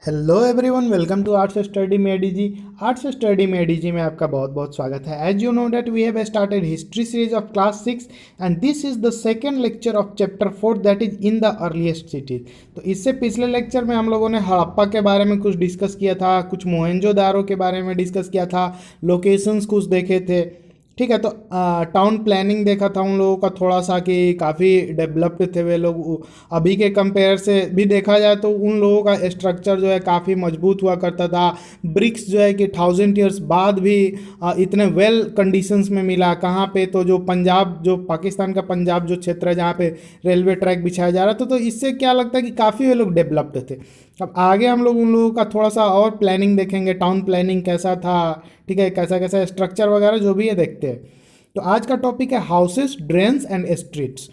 Hello everyone, welcome to arts study में ADG. Arts study में ADG में आपका बहुत बहुत स्वागत है। As you know that we have started history series of class 6 and this is the second lecture of chapter 4 that is in the earliest cities. तो इससे पिछले लेक्चर में हम लोगों ने हड़प्पा के बारे में कुछ डिस्कस किया था, कुछ मोहनजोदारो के बारे में डिस्कस किया था, लोकेशंस कुछ देखे थे। ठीक है, तो टाउन प्लानिंग देखा था उन लोगों का थोड़ा सा कि काफ़ी डेवलप्ड थे वे लोग। अभी के कंपेयर से भी देखा जाए तो उन लोगों का स्ट्रक्चर जो है काफ़ी मजबूत हुआ करता था। ब्रिक्स जो है कि 1000 ईयर्स बाद भी इतने वेल कंडीशंस में मिला। कहाँ पे तो जो पंजाब, जो पाकिस्तान का पंजाब जो क्षेत्र है जहाँ पे रेलवे ट्रैक बिछाया जा रहा था, तो इससे क्या लगता है कि काफ़ी वे लोग डेवलप्ड थे। अब आगे हम लोग उन लोगों का थोड़ा सा और प्लानिंग देखेंगे, टाउन प्लानिंग कैसा था, ठीक है, कैसा कैसा स्ट्रक्चर वगैरह जो भी है देखते हैं। तो आज का टॉपिक है हाउसेस, ड्रेन्स एंड स्ट्रीट्स।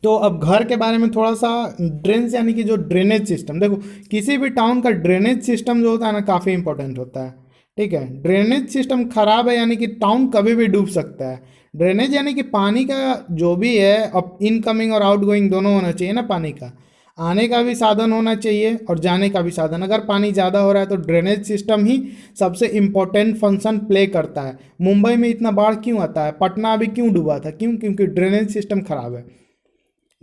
तो अब घर के बारे में थोड़ा सा, ड्रेन्स यानी कि जो ड्रेनेज सिस्टम, देखो किसी भी टाउन का ड्रेनेज सिस्टम जो होता है ना काफ़ी इंपॉर्टेंट होता है। ठीक है, ड्रेनेज सिस्टम खराब है यानी कि टाउन कभी भी डूब सकता है। ड्रेनेज यानी कि पानी का जो भी है, अब इनकमिंग और आउटगोइंग दोनों होना चाहिए ना। पानी का आने का भी साधन होना चाहिए और जाने का भी साधन। अगर पानी ज़्यादा हो रहा है तो ड्रेनेज सिस्टम ही सबसे इम्पोर्टेंट फंक्शन प्ले करता है। मुंबई में इतना बाढ़ क्यों आता है, पटना अभी क्यों डूबा था, क्यों? क्योंकि ड्रेनेज सिस्टम खराब है,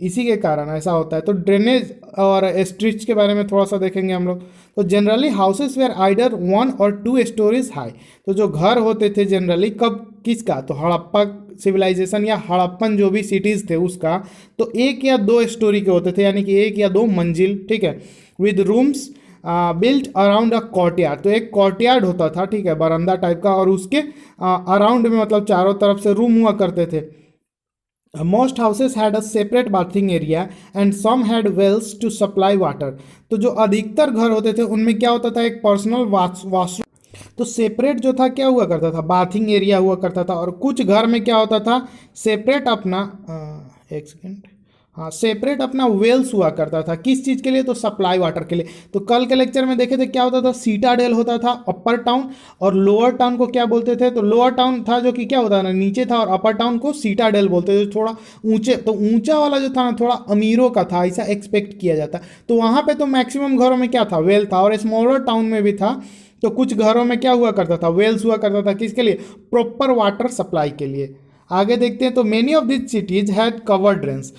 इसी के कारण ऐसा होता है। तो ड्रेनेज और स्ट्रीट्स के बारे में थोड़ा सा देखेंगे हम लोग। तो जनरली हाउसेस वेयर आइडर 1 और 2 स्टोरीज हाई। तो जो घर होते थे जनरली, कब किसका, तो हड़प्पा सिविलाइजेशन या हड़प्पन जो भी सिटीज़ थे उसका, तो 1 या 2 स्टोरी के होते थे, यानी कि 1 या 2 मंजिल। ठीक है, विद रूम्स बिल्ट अराउंड अ कॉर्टयार्ड। तो एक कॉर्टयार्ड होता था, ठीक है, बरामदा टाइप का, और उसके अराउंड में मतलब चारों तरफ से रूम हुआ करते थे। Most houses had a separate bathing area and some had wells to supply water। तो जो अधिकतर घर होते थे उनमें क्या होता था, एक पर्सनल वॉशरूम। तो सेपरेट जो था क्या हुआ करता था, बाथिंग एरिया हुआ करता था। और कुछ घर में क्या होता था, सेपरेट अपना एक सेकेंड, हाँ, सेपरेट अपना वेल्स हुआ करता था। किस चीज़ के लिए, तो सप्लाई वाटर के लिए। तो कल के लेक्चर में देखे थे क्या होता था, सीटाडेल होता था अपर टाउन, और लोअर टाउन को क्या बोलते थे, तो लोअर टाउन था जो कि क्या होता था, नीचे था, और अपर टाउन को सीटाडेल बोलते थे, थोड़ा ऊंचे। तो ऊंचा वाला जो था ना थोड़ा अमीरों का था, ऐसा एक्सपेक्ट किया जाता। तो वहाँ पे तो मैक्सिमम घरों में क्या था, वेल था। और स्मॉलर टाउन में भी था, तो कुछ घरों में क्या हुआ करता था, वेल्स हुआ करता था। किसके लिए, प्रॉपर वाटर सप्लाई के लिए। आगे देखते हैं, तो many of this cities had covered drains.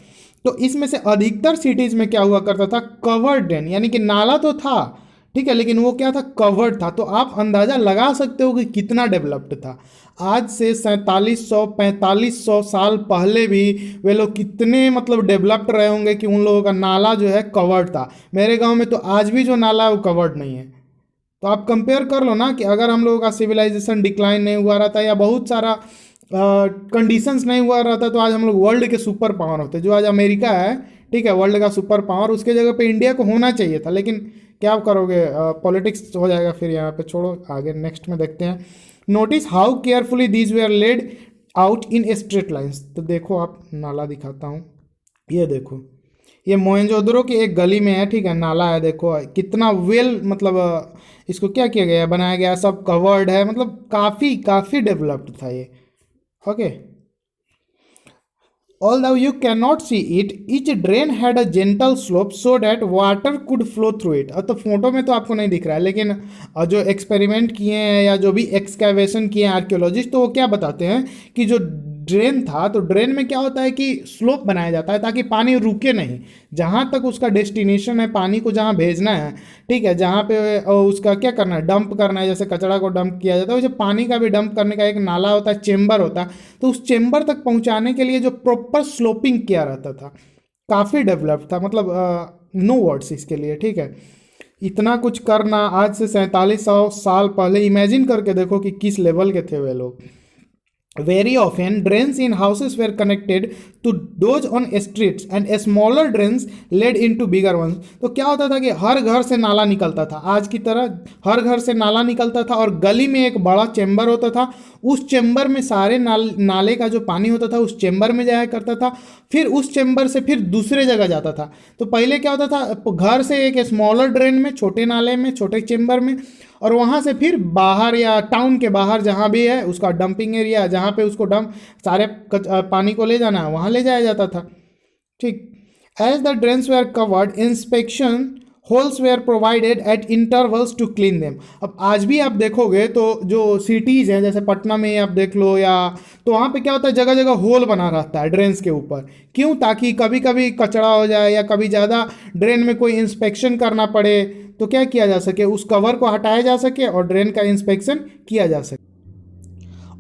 तो इसमें से अधिकतर सिटीज में क्या हुआ करता था, कवर्ड ड्रेन, यानी कि नाला तो था, ठीक है, लेकिन वो क्या था, कवर्ड था। तो आप अंदाजा लगा सकते हो कि कितना डेवलप्ड था। आज से 4700-4500 साल पहले भी वे लोग कितने मतलब डेवलप्ड रहे होंगे कि उन लोगों का नाला जो है कवर्ड था। मेरे गांव में तो आज भी जो नाला है वो कवर्ड नहीं है। तो आप कंपेयर कर लो ना कि अगर हम लोगों का सिविलाइजेशन डिक्लाइन नहीं हुआ रहता या बहुत सारा कंडीशंस नहीं हुआ रहता, तो आज हम लोग वर्ल्ड के सुपर पावर होते। जो आज अमेरिका है, ठीक है, वर्ल्ड का सुपर पावर, उसके जगह पे इंडिया को होना चाहिए था। लेकिन क्या आप करोगे, पॉलिटिक्स हो जाएगा फिर यहाँ पे। छोड़ो, आगे नेक्स्ट में देखते हैं। Notice how carefully these where laid out in straight lines. तो देखो, आप नाला दिखाता हूँ, ये देखो, ये मोहनजोदड़ो की एक गली में है, ठीक है, नाला है। देखो कितना वेल, मतलब इसको क्या किया गया है, बनाया गया है, सब कवर्ड है, मतलब काफ़ी काफ़ी डेवलप्ड था ये। Okay, although you cannot see it, each drain had a gentle slope so that water could flow through it। अब तो फोटो में तो आपको नहीं दिख रहा है, लेकिन जो एक्सपेरिमेंट किए हैं या जो भी एक्सकैवेशन किए हैं आर्कियोलॉजिस्ट, तो वो क्या बताते हैं कि जो ड्रेन था, तो ड्रेन में क्या होता है कि स्लोप बनाया जाता है ताकि पानी रुके नहीं। जहाँ तक उसका डेस्टिनेशन है, पानी को जहाँ भेजना है, ठीक है, जहाँ पे उसका क्या करना है, डंप करना है, जैसे कचरा को डंप किया जाता है, वैसे पानी का भी डंप करने का एक नाला होता है, चेम्बर होता है। तो उस चेम्बर तक पहुँचाने के लिए जो प्रॉपर स्लोपिंग किया रहता था, काफ़ी डेवलप था। मतलब नो वर्ड्स इसके लिए, ठीक है। इतना कुछ करना आज से 4700 साल पहले, इमेजिन करके देखो कि किस लेवल के थे वे लोग। Very often, drains in houses were connected to those on streets, and smaller drains led into bigger ones। तो क्या होता था कि हर घर से नाला निकलता था, आज की तरह हर घर से नाला निकलता था, और गली में एक बड़ा चेम्बर होता था। उस चेम्बर में सारे नाले का जो पानी होता था उस चेम्बर में जाया करता था, फिर उस चेम्बर से फिर दूसरे जगह जाता था। तो पहले क्या होता था, घर से एक स्मॉलर ड्रेन में, छोटे नाले में, छोटे चेम्बर में, और वहाँ से फिर बाहर या टाउन के बाहर जहाँ भी है उसका डंपिंग एरिया, जहाँ पे उसको डंप सारे पानी को ले जाना है, वहाँ ले जाया जाता था। ठीक, as the drains were covered, inspection holes were provided at intervals to clean them. अब आज भी आप देखोगे तो जो सिटीज़ हैं जैसे पटना में आप देख लो, या तो वहाँ पे क्या होता है, जगह जगह होल बना रहता है ड्रेन्स के ऊपर। क्यों? ताकि कभी कभी कचरा हो जाए या कभी ज़्यादा ड्रेन में कोई इंस्पेक्शन करना पड़े तो क्या किया जा सके, उस कवर को हटाया जा सके और ड्रेन का इंस्पेक्शन किया जा सके।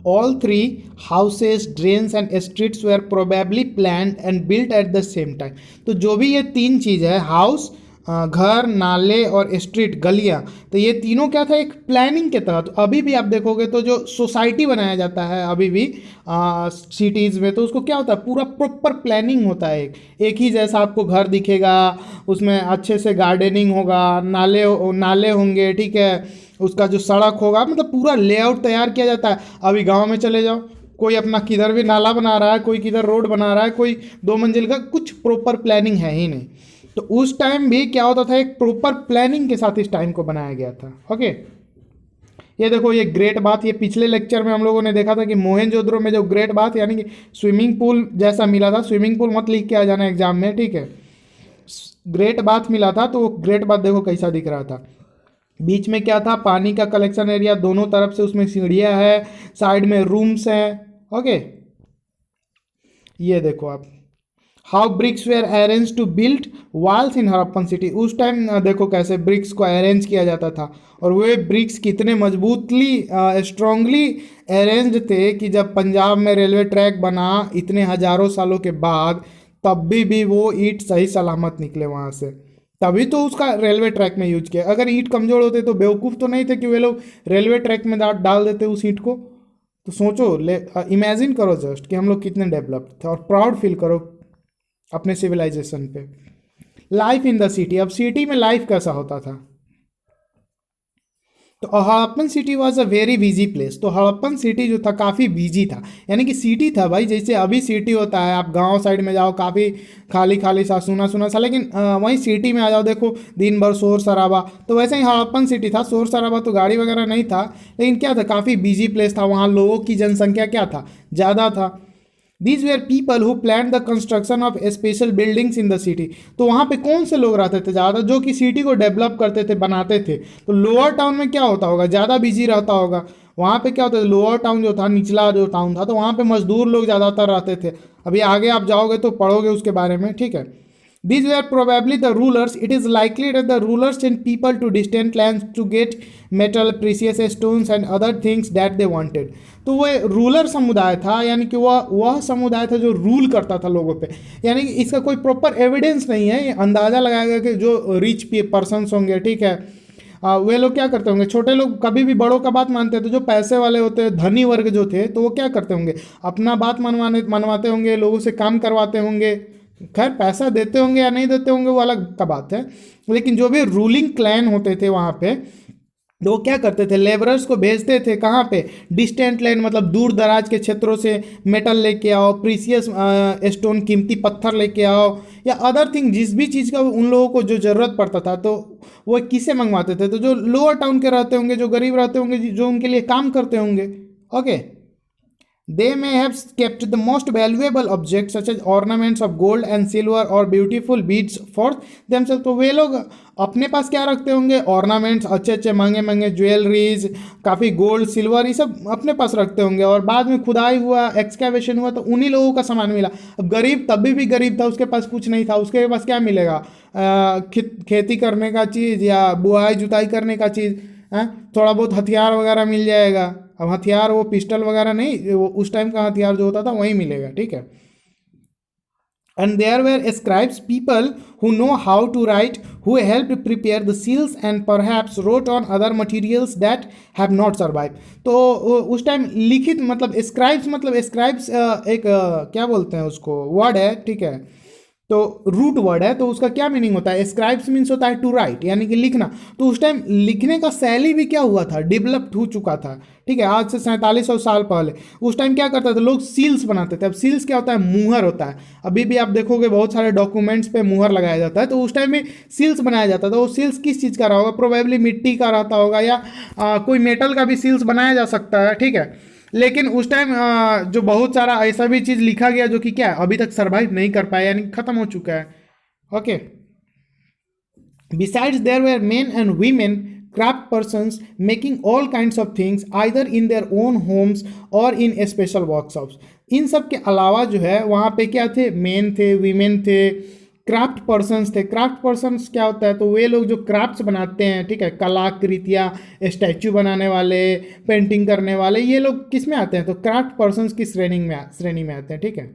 All three houses, drains and streets were probably planned and built at the same time। तो जो भी ये तीन चीज़ है, हाउस, घर, नाले और स्ट्रीट, गलियाँ, तो ये तीनों क्या था, एक प्लानिंग के तहत। अभी भी आप देखोगे तो जो सोसाइटी बनाया जाता है अभी भी सिटीज़ में, तो उसको क्या होता है, पूरा प्रॉपर प्लानिंग होता है। एक ही जैसा आपको घर दिखेगा, उसमें अच्छे से गार्डनिंग होगा, नाले नाले होंगे, ठीक है, उसका जो सड़क होगा, मतलब पूरा लेआउट तैयार किया जाता है। अभी गांव में चले जाओ, कोई अपना किधर भी नाला बना रहा है, कोई किधर रोड बना रहा है, कोई 2 मंजिल का, कुछ प्रॉपर प्लानिंग है ही नहीं। तो उस टाइम भी क्या होता था, एक प्रॉपर प्लानिंग के साथ इस टाइम को बनाया गया था। ओके, ये देखो, ये ग्रेट बाथ, ये पिछले लेक्चर में हम लोगों ने देखा था कि मोहनजोदड़ो में जो ग्रेट बाथ यानी कि स्विमिंग पूल जैसा मिला था, स्विमिंग पूल मत लिख के आ जाना एग्जाम में, ठीक है, ग्रेट बाथ मिला था। तो ग्रेट बाथ देखो कैसा दिख रहा था। बीच में क्या था, पानी का कलेक्शन एरिया, दोनों तरफ से उसमें सीढ़ियाँ है, साइड में रूम्स हैं। ओके, ये देखो आप, how bricks were arrange to build walls in Harappan city. उस टाइम देखो कैसे ब्रिक्स को अरेंज किया जाता था, और वे ब्रिक्स कितने मजबूतली स्ट्रांगली अरेंज थे कि जब पंजाब में रेलवे ट्रैक बना इतने हजारों सालों के बाद, तब भी वो ईंट सही सलामत निकले वहाँ से। तभी तो उसका रेलवे ट्रैक में यूज किया। अगर ईंट कमजोर होते तो बेवकूफ़ तो नहीं थे कि वे लोग रेलवे ट्रैक में डाल देते उस ईंट को। तो सोचो, इमेजिन करो जस्ट कि हम लोग कितने डेवलप्ड थे, और प्राउड फील करो अपने सिविलाइजेशन पे। लाइफ इन द सिटी, अब सिटी में लाइफ कैसा होता था। तो Harappan city was a very busy place. तो हड़प्पन सिटी जो था काफ़ी बिजी था, यानी कि सिटी था भाई, जैसे अभी सिटी होता है, आप गांव साइड में जाओ काफ़ी खाली खाली सा, सुना सुना सा, लेकिन वहीं सिटी में आ जाओ, देखो दिन भर शोर शराबा। तो वैसे ही हड़प्पन सिटी था, शोर शराबा तो गाड़ी वगैरह नहीं था, लेकिन क्या था, काफ़ी बिजी प्लेस था, वहाँ लोगों की जनसंख्या क्या था, ज़्यादा था। These where people who plan the construction of special buildings in the city. तो वहाँ पे कौन से लोग रहते थे ज़्यादा, जो कि सिटी को डेवलप करते थे, बनाते थे। तो लोअर टाउन में क्या होता होगा, ज़्यादा बिजी रहता होगा। वहाँ पे क्या होता है, लोअर टाउन जो था, निचला जो टाउन था, तो वहाँ पे मजदूर लोग ज़्यादातर रहते थे। अभी आगे आप जाओगे तो पढ़ोगे उसके बारे में, ठीक है। These were probably the rulers. It is likely that the rulers sent people to distant lands to get metal, precious stones and other things that they wanted. तो वो रूलर समुदाय था, यानी कि वह समुदाय था जो रूल करता था लोगों पे। यानी कि इसका कोई प्रॉपर एविडेंस नहीं है, ये अंदाज़ा लगाया गया कि जो रिच पर्सनस होंगे, ठीक है, वे लोग क्या करते होंगे, छोटे लोग कभी भी बड़ों का बात मानते थे। जो पैसे वाले होते हैं, धनी वर्ग जो थे, तो वो क्या करते होंगे, अपना बात मनवाते होंगे, लोगों से काम करवाते होंगे। खैर पैसा देते होंगे या नहीं देते होंगे वो अलग का बात है, लेकिन जो भी रूलिंग क्लैन होते थे वहाँ पे, तो वो क्या करते थे, लेबरर्स को भेजते थे कहाँ पे, डिस्टेंट लैंड, मतलब दूर दराज के क्षेत्रों से मेटल लेके आओ, प्रीसियस स्टोन, कीमती पत्थर लेके आओ, या अदर थिंग, जिस भी चीज़ का उन लोगों को जो ज़रूरत पड़ता था, तो वो किससे मंगवाते थे, तो जो लोअर टाउन के रहते होंगे, जो गरीब रहते होंगे, जो उनके लिए काम करते होंगे। Okay, they may have kept the most valuable objects such as ornaments of gold and silver or beautiful beads for themselves। तो वे लोग अपने पास क्या रखते होंगे, ऑर्नामेंट्स, अच्छे अच्छे महंगे महंगे ज्वेलरीज, काफ़ी गोल्ड सिल्वर, ये सब अपने पास रखते होंगे, और बाद में खुदाई हुआ, एक्सकैवेशन हुआ, तो उन्हीं लोगों का सामान मिला। अब गरीब तभी भी गरीब था, उसके पास कुछ नहीं था, उसके पास क्या मिलेगा, खेती करने का चीज़ या बुआई जुताई करने का चीज़, थोड़ा बहुत हथियार वगैरह मिल जाएगा। अब हथियार वो पिस्टल वगैरह नहीं, वो उस टाइम का हथियार जो होता था वही मिलेगा, ठीक है। And there were scribes, people who know how to write, who help prepare the seals and perhaps wrote on other materials that have not survive. तो उस टाइम लिखित, मतलब स्क्राइब्स एक क्या बोलते हैं उसको, वर्ड है, ठीक है, तो रूट वर्ड है, तो उसका क्या मीनिंग होता है, स्क्राइब्स मीन्स होता है टू राइट, यानी कि लिखना। तो उस टाइम लिखने का शैली भी क्या हुआ था, डेवलप्ड हो चुका था, ठीक है, आज से 4700 साल पहले। उस टाइम क्या करते थे लोग, सील्स बनाते थे। अब सील्स क्या होता है, मुहर होता है। अभी भी आप देखोगे बहुत सारे डॉक्यूमेंट्स पे मुहर लगाया जाता है, तो उस टाइम में सील्स बनाया जाता था। वो सील्स किस चीज़ का रहा होगा, प्रोबेबली मिट्टी का रहता होगा, या कोई मेटल का भी सील्स बनाया जा सकता है, ठीक है। लेकिन उस टाइम जो बहुत सारा ऐसा भी चीज़ लिखा गया जो कि क्या है, अभी तक सर्वाइव नहीं कर पाया, यानी खत्म हो चुका है। Okay, Besides, there were men and women craft persons making all kinds of things either in their own homes or in special workshops. इन सब के अलावा जो है वहाँ पे क्या थे, मेन थे, वीमेन थे, क्राफ्ट पर्सन्स थे। क्राफ्ट पर्सन्स क्या होता है, तो वे लोग जो क्राफ्ट्स बनाते हैं, ठीक है, कलाकृतियाँ, स्टैचू बनाने वाले, पेंटिंग करने वाले, ये लोग किस में आते हैं, तो क्राफ्ट पर्सन्स की श्रेणी में आते हैं, ठीक है।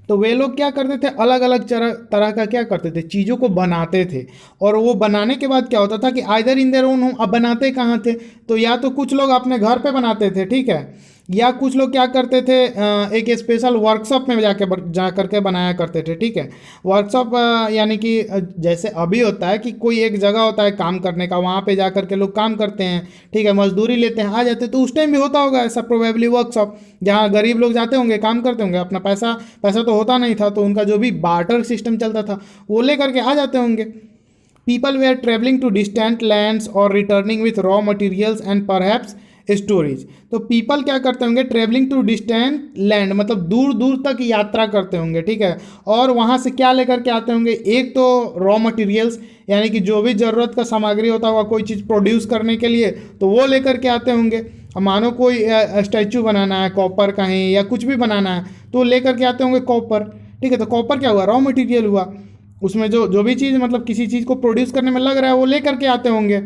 तो वे लोग क्या करते थे, अलग अलग तरह का क्या करते थे, चीज़ों को बनाते थे। और वो बनाने के बाद क्या होता था कि either in their own home, अब बनाते कहाँ थे, तो या तो कुछ लोग अपने घर पे बनाते थे, ठीक है, या कुछ लोग क्या करते थे, एक स्पेशल वर्कशॉप में जा करके बनाया करते थे, ठीक है। वर्कशॉप यानी कि जैसे अभी होता है कि कोई एक जगह होता है काम करने का, वहाँ पे जा करके लोग काम करते हैं, ठीक है, मजदूरी लेते हैं, आ जाते हैं। तो उस टाइम भी होता होगा ऐसा प्रोबेबली वर्कशॉप, जहाँ गरीब लोग जाते होंगे, काम करते होंगे, अपना पैसा तो होता नहीं था, तो उनका जो भी बार्टर सिस्टम चलता था वो ले करके आ जाते होंगे। People were traveling to distant lands or returning with raw materials and perhaps storage. तो पीपल क्या करते होंगे, ट्रेवलिंग टू डिस्टेंट लैंड, मतलब दूर दूर तक यात्रा करते होंगे, ठीक है, और वहाँ से क्या लेकर के आते होंगे, एक तो रॉ मटेरियल्स, यानी कि जो भी ज़रूरत का सामग्री होता होगा कोई चीज़ प्रोड्यूस करने के लिए, तो वो लेकर के आते होंगे। अब मानो कोई स्टैचू बनाना है कॉपर का है या कुछ भी बनाना है, तो लेकर के आते होंगे कॉपर, ठीक है। तो कॉपर क्या हुआ, रॉ मटेरियल हुआ, उसमें जो भी चीज़ मतलब किसी चीज़ को प्रोड्यूस करने में लग रहा है वो लेकर के आते होंगे।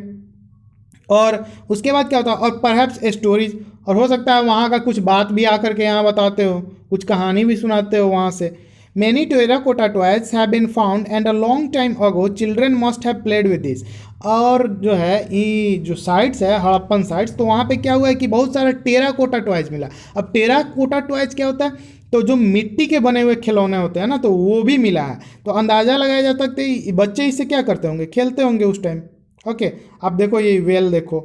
और उसके बाद क्या होता है, और परहैप्स स्टोरीज, और हो सकता है वहाँ का कुछ बात भी आकर के यहाँ बताते हो, कुछ कहानी भी सुनाते हो वहाँ से। Many terracotta toys have been found and a long time ago children must have played with this. और जो है ये जो साइट्स है, हड़प्पन साइट्स, तो वहाँ पे क्या हुआ है कि बहुत सारा टेराकोटा टॉयज मिला। अब टेराकोटा टॉयज क्या होता है, तो जो मिट्टी के बने हुए खिलौने होते हैं ना, तो वो भी मिला है। तो अंदाज़ा लगाया जा सकता है बच्चे इससे क्या करते होंगे, खेलते होंगे उस टाइम। ओके, अब देखो ये वेल देखो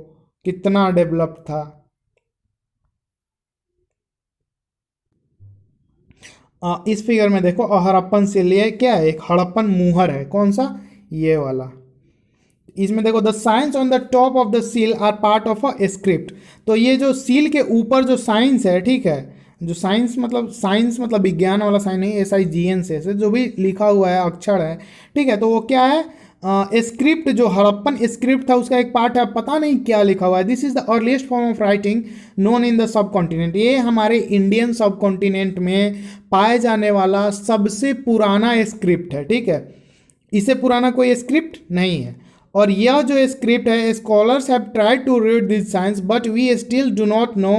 कितना डेवलप्ड था। इस फिगर में देखो, हड़प्पन सिल, ये क्या है, एक हड़प्पन मुहर है, कौन सा, ये वाला। इसमें देखो, the signs on the top of the seal are part of a script. तो ये जो सील के ऊपर जो साइंस है, ठीक है, जो साइंस मतलब विज्ञान वाला साइन नहीं, SIGN से जो भी लिखा हुआ है अक्षर है, ठीक है, तो वो क्या है, स्क्रिप्ट, जो हड़प्पन स्क्रिप्ट था उसका एक पार्ट है, पता नहीं क्या लिखा हुआ है। This is the earliest form of writing known in the sub continent. ये हमारे इंडियन सब कॉन्टिनेंट में पाए जाने वाला सबसे पुराना स्क्रिप्ट है, ठीक है, इससे पुराना कोई स्क्रिप्ट नहीं है। और यह जो स्क्रिप्ट है, scholars have tried to read this signs but we still do not know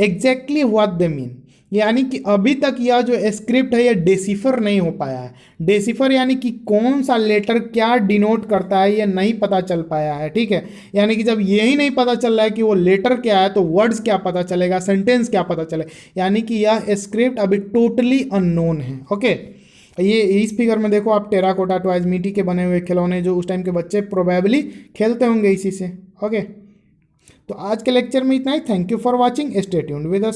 exactly what they mean. यानी कि अभी तक यह जो स्क्रिप्ट है यह डेसिफर नहीं हो पाया है। डेसिफर यानी कि कौन सा लेटर क्या डिनोट करता है यह नहीं पता चल पाया है, ठीक है। यानी कि जब यही नहीं पता चल रहा है कि वो लेटर क्या है, तो वर्ड्स क्या पता चलेगा, सेंटेंस क्या पता चलेगा। यानी कि यह स्क्रिप्ट अभी टोटली अननोन है। ओके, ये इस फिगर में देखो आप, टेराकोटा टॉयज, मिट्टी के बने हुए खिलौने जो उस टाइम के बच्चे प्रोबेबली खेलते होंगे इसी से। ओके, तो आज के लेक्चर में इतना ही। Thank you for watching, stay tuned with us.